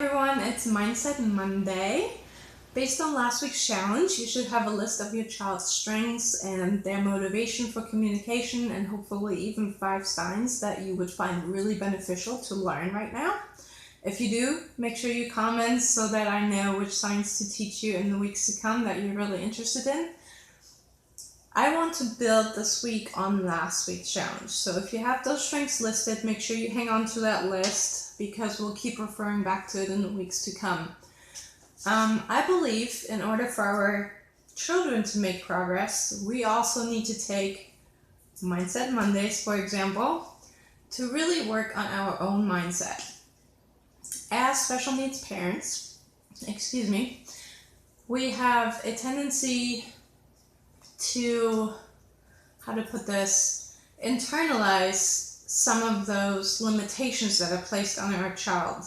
everyone, it's Mindset Monday. Based on last week's challenge, you should have a list of your child's strengths and their motivation for communication, and hopefully even 5 signs that you would find really beneficial to learn right now. If you do, make sure you comment so that I know which signs to teach you in the weeks to come that you're really interested in. I want to build this week on last week's challenge. So if you have those strengths listed, make sure you hang on to that list because we'll keep referring back to it in the weeks to come. I believe in order for our children to make progress, we also need to take Mindset Mondays, for example, to really work on our own mindset. As special needs parents, we have a tendency to, internalize some of those limitations that are placed on our child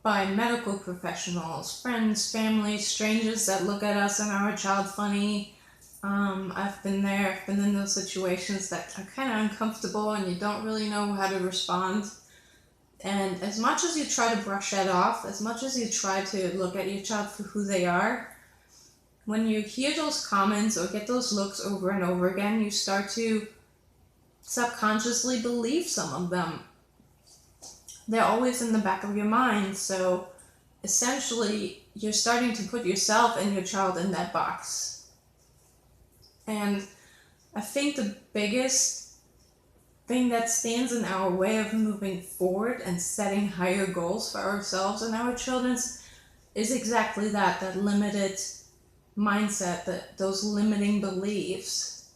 by medical professionals, friends, family, strangers that look at us and our child funny. I've been in those situations that are kind of uncomfortable and you don't really know how to respond. And as much as you try to brush that off, as much as you try to look at your child for who they are, when you hear those comments or get those looks over and over again, you start to subconsciously believe some of them. They're always in the back of your mind, so essentially you're starting to put yourself and your child in that box. And I think the biggest thing that stands in our way of moving forward and setting higher goals for ourselves and our children is exactly that limited mindset, those limiting beliefs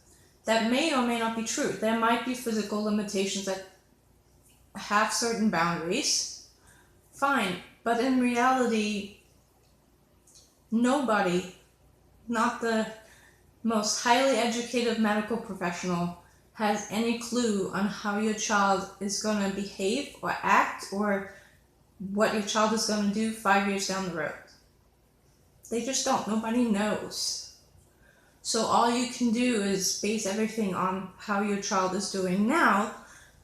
that may or may not be true. There might be physical limitations that have certain boundaries, fine, but in reality, nobody, not the most highly educated medical professional, has any clue on how your child is going to behave or act or what your child is going to do 5 years down the road. They just don't. Nobody knows. So all you can do is base everything on how your child is doing now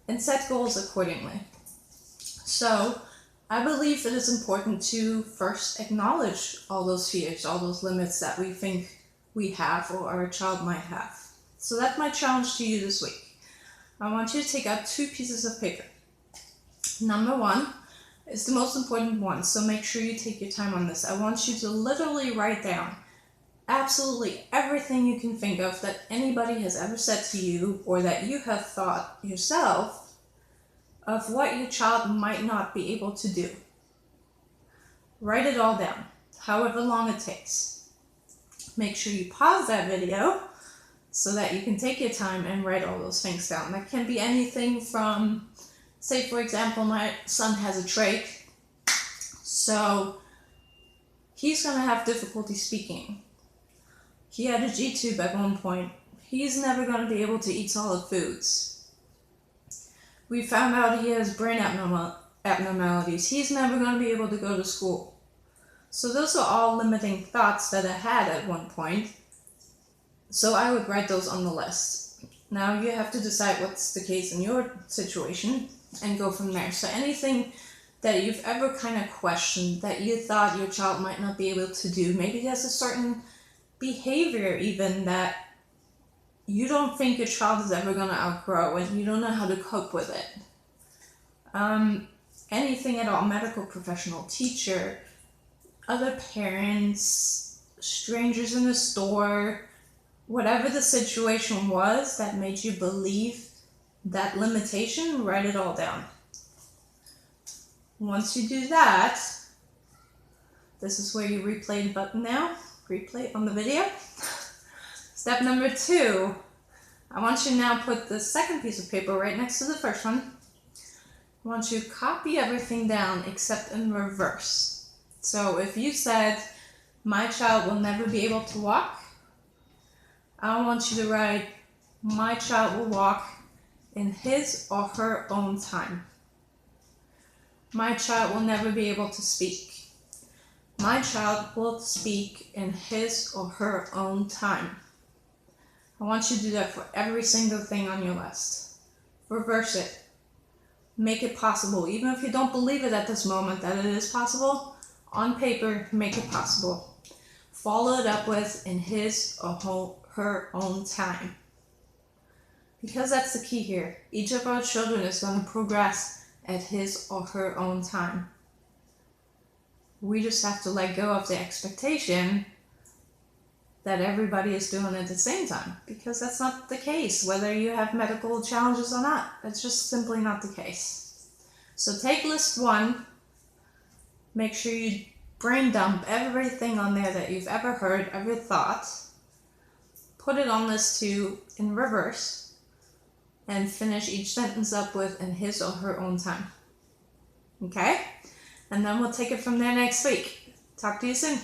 and set goals accordingly. So I believe it is important to first acknowledge all those fears, all those limits that we think we have or our child might have. So that's my challenge to you this week. I want you to take out 2 pieces of paper. Number 1 is the most important one, so make sure you take your time on this. I want you to literally write down absolutely everything you can think of that anybody has ever said to you or that you have thought yourself of what your child might not be able to do. Write it all down, however long it takes. Make sure you pause that video so that you can take your time and write all those things down. That can be anything from, say for example, my son has a trach, so he's going to have difficulty speaking. He had a G-tube at one point. He's never going to be able to eat solid foods. We found out he has brain abnormalities. He's never going to be able to go to school. So those are all limiting thoughts that I had at one point. So I would write those on the list. Now you have to decide what's the case in your situation and go from there. So anything that you've ever kind of questioned that you thought your child might not be able to do, maybe there's a certain behavior even that you don't think your child is ever going to outgrow and you don't know how to cope with it. Anything at all, medical professional, teacher, other parents, strangers in the store, whatever the situation was that made you believe that limitation, write it all down. Once you do that, this is where you replay the button now. Replay on the video. Step number 2, I want you to now put the second piece of paper right next to the first one. I want you to copy everything down except in reverse. So if you said, my child will never be able to walk, I want you to write, my child will walk in his or her own time. My child will never be able to speak. My child will speak in his or her own time. I want you to do that for every single thing on your list. Reverse it. Make it possible. Even if you don't believe it at this moment that it is possible, on paper, make it possible. Follow it up with in his or her own time. Because that's the key here. Each of our children is going to progress at his or her own time. We just have to let go of the expectation that everybody is doing it at the same time, because that's not the case, whether you have medical challenges or not. That's just simply not the case. So take list 1, make sure you brain dump everything on there that you've ever heard, every thought, put it on list 2 in reverse, and finish each sentence up with in his or her own time. Okay? And then we'll take it from there next week. Talk to you soon.